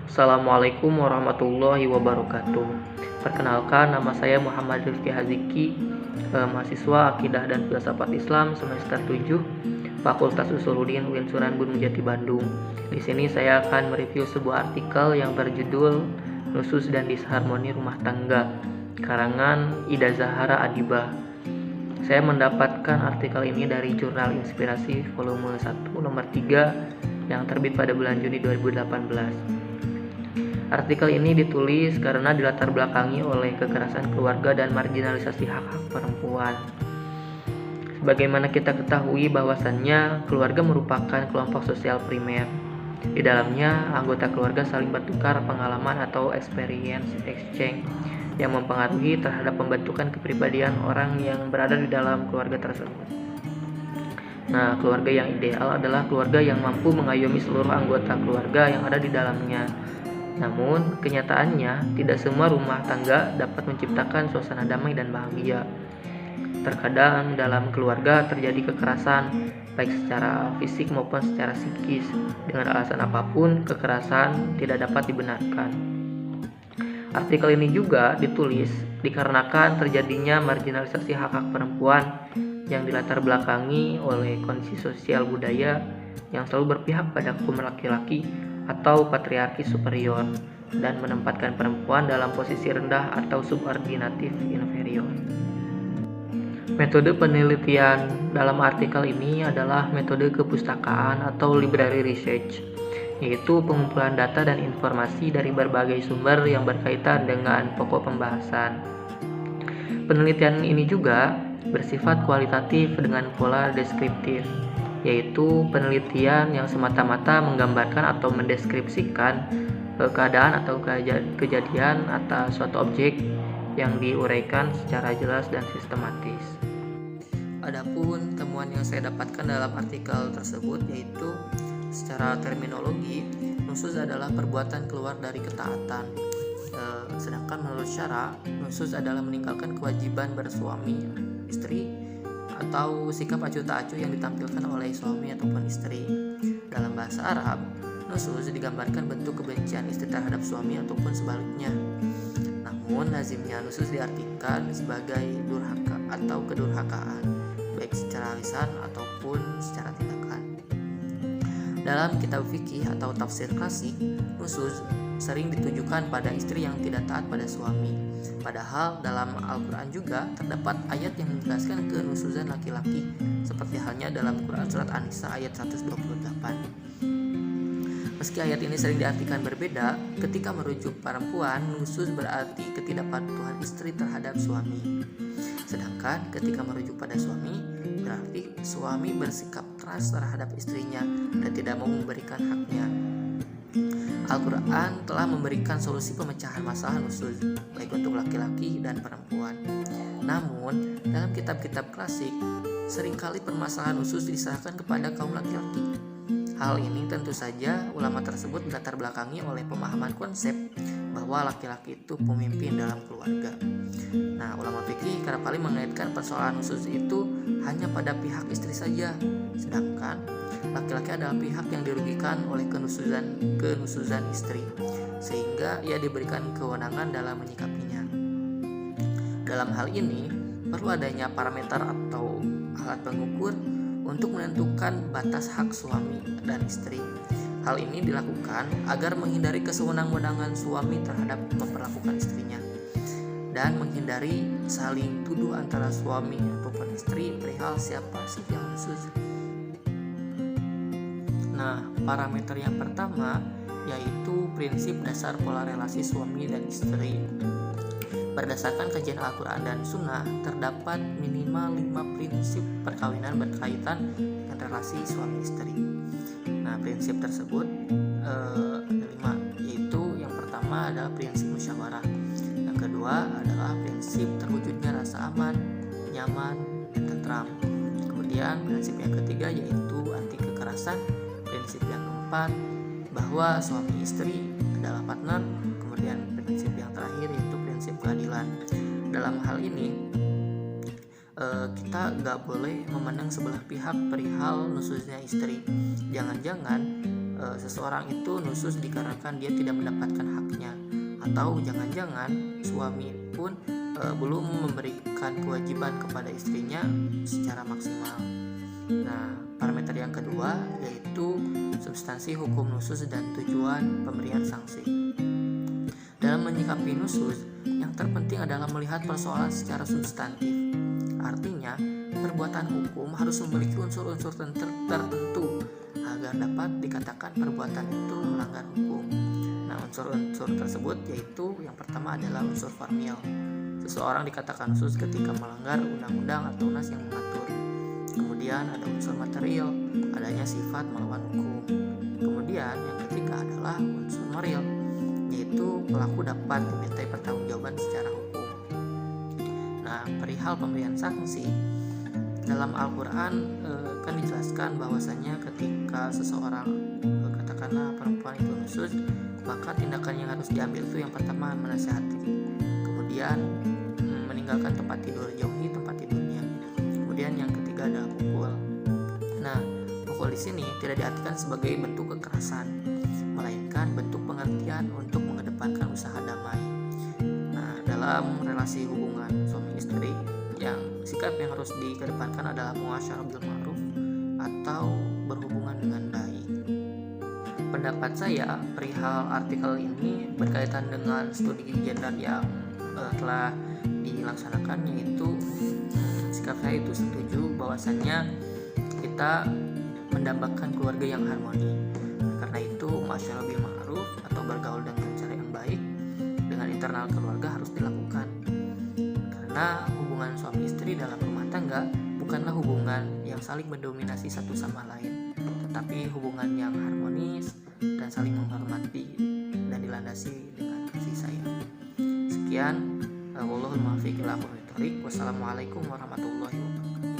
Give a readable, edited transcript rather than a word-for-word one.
Assalamualaikum warahmatullahi wabarakatuh. Perkenalkan, nama saya Muhammad Rizky Haziki, mahasiswa Akidah dan Filsafat Islam semester 7, Fakultas Usuluddin UIN Sunan Gunung Jati Bandung. Di sini saya akan mereview sebuah artikel yang berjudul Nusus dan Disharmoni Rumah Tangga, karangan Ida Zahara Adibah. Saya mendapatkan artikel ini dari Jurnal Inspirasi volume 1 nomor 3 yang terbit pada bulan Juni 2018. Artikel ini ditulis karena dilatar belakangi oleh kekerasan keluarga dan marginalisasi hak-hak perempuan. Sebagaimana kita ketahui bahwasannya keluarga merupakan kelompok sosial primer. Di dalamnya, anggota keluarga saling bertukar pengalaman atau experience exchange yang mempengaruhi terhadap pembentukan kepribadian orang yang berada di dalam keluarga tersebut. Nah, keluarga yang ideal adalah keluarga yang mampu mengayomi seluruh anggota keluarga yang ada di dalamnya. Namun, kenyataannya tidak semua rumah tangga dapat menciptakan suasana damai dan bahagia. Terkadang dalam keluarga terjadi kekerasan, baik secara fisik maupun secara psikis. Dengan alasan apapun, kekerasan tidak dapat dibenarkan. Artikel ini juga ditulis dikarenakan terjadinya marginalisasi hak-hak perempuan yang dilatar belakangi oleh kondisi sosial budaya yang selalu berpihak pada kaum laki-laki atau patriarki superior dan menempatkan perempuan dalam posisi rendah atau subordinatif inferior. Metode penelitian dalam artikel ini adalah metode kepustakaan atau library research, yaitu pengumpulan data dan informasi dari berbagai sumber yang berkaitan dengan pokok pembahasan. Penelitian ini juga bersifat kualitatif dengan pola deskriptif, yaitu penelitian yang semata-mata menggambarkan atau mendeskripsikan keadaan atau kejadian atas suatu objek yang diuraikan secara jelas dan sistematis. Adapun temuan yang saya dapatkan dalam artikel tersebut yaitu secara terminologi, nusus adalah perbuatan keluar dari ketaatan. Sedangkan menurut syara, nusus adalah meninggalkan kewajiban bersuami istri atau sikap acuh tak acuh yang ditampilkan oleh suami ataupun istri. Dalam bahasa Arab, nusus digambarkan bentuk kebencian istri terhadap suami ataupun sebaliknya. Namun lazimnya nusus diartikan sebagai durhaka atau kedurhakaan, baik secara lisan ataupun secara tindakan. Dalam kitab fikih atau tafsir klasik, nusus sering ditujukan pada istri yang tidak taat pada suami. Padahal dalam Al-Quran juga terdapat ayat yang menjelaskan kenususan laki-laki, seperti halnya dalam Quran Surat An-Nisa ayat 128. Meski ayat ini sering diartikan berbeda, ketika merujuk perempuan, nusus berarti ketidakpatuhan istri terhadap suami. Sedangkan ketika merujuk pada suami, berarti suami bersikap keras terhadap istrinya dan tidak mau memberikan haknya. Al-Quran telah memberikan solusi pemecahan masalah nusus, baik untuk laki-laki dan perempuan. Namun, dalam kitab-kitab klasik, seringkali permasalahan nusus diserahkan kepada kaum laki-laki. Hal ini tentu saja ulama tersebut dilatar belakangi oleh pemahaman konsep bahwa laki-laki itu pemimpin dalam keluarga. Nah, ulama fikih kerap kali mengaitkan persoalan nusus itu hanya pada pihak istri saja, sedangkan laki-laki adalah pihak yang dirugikan oleh kenususan istri, sehingga ia diberikan kewenangan dalam menyikapinya. Dalam hal ini, perlu adanya parameter atau alat pengukur untuk menentukan batas hak suami dan istri. Hal ini dilakukan agar menghindari kesewenang-wenangan suami terhadap memperlakukan istrinya dan menghindari saling tuduh antara suami ataupun istri perihal siapa sih yang nusus. Nah, parameter yang pertama yaitu prinsip dasar pola relasi suami dan istri. Berdasarkan kajian Al-Quran dan Sunnah, terdapat minimal 5 prinsip perkawinan berkaitan dengan relasi suami istri. Nah, prinsip tersebut ada 5, yaitu yang pertama adalah prinsip musyawarah. Yang kedua adalah prinsip terwujudnya rasa aman, nyaman, dan tentram. Kemudian prinsip yang ketiga yaitu anti kekerasan. Prinsip yang keempat bahwa suami istri adalah partner. Kemudian prinsip yang terakhir yaitu prinsip keadilan. Dalam hal ini kita nggak boleh memandang sebelah pihak perihal nususnya istri. Jangan-jangan seseorang itu nusyuz dikarenakan dia tidak mendapatkan haknya, atau jangan-jangan suami pun belum memberikan kewajiban kepada istrinya secara maksimal. Nah, parameter yang kedua yaitu substansi hukum nusyuz dan tujuan pemberian sanksi. Dalam menyikapi nusyuz, yang terpenting adalah melihat persoalan secara substantif. Artinya, perbuatan hukum harus memiliki unsur-unsur tertentu agar dapat dikatakan perbuatan itu melanggar hukum. Nah, unsur-unsur tersebut yaitu yang pertama adalah unsur formil. Seseorang dikatakan nusyuz ketika melanggar undang-undang atau nas yang mengatur. Kemudian ada unsur material, adanya sifat melawan hukum. Kemudian yang ketiga adalah unsur moral, yaitu pelaku dapat dimintai pertanggungjawaban secara hukum. Nah, perihal pemberian sanksi, dalam Al-Quran kan dijelaskan bahwasanya ketika seseorang katakanlah perempuan itu nusyuz, maka tindakan yang harus diambil itu yang pertama menasihati, kemudian meninggalkan tempat tidur, jauhi tempat tidurnya. Kemudian yang ketiga adalah pukul. Nah, pukul di sini tidak diartikan sebagai bentuk kekerasan, melainkan bentuk pengertian untuk mengedepankan usaha damai. Nah, dalam relasi hubungan suami istri, yang sikap yang harus dikedepankan adalah muasyarah bil ma'ruf atau berhubungan dengan baik. Pendapat saya perihal artikel ini berkaitan dengan studi gender yang telah dilaksanakan, yaitu sikap saya itu setuju bahwasannya kita mendambakan keluarga yang harmoni. Karena itu muasyarah bil ma'ruf atau bergaul dengan cara yang baik dengan internal keluarga harus dilakukan. Karena hubungan suami istri dalam rumah tangga bukanlah hubungan yang saling mendominasi satu sama lain, tetapi hubungan yang harmonis dan saling menghormati dan dilandasi dengan kasih sayang. Sekian, wallahul muwaffiq ila aqwamit thoriq. Wassalamualaikum warahmatullahi wabarakatuh.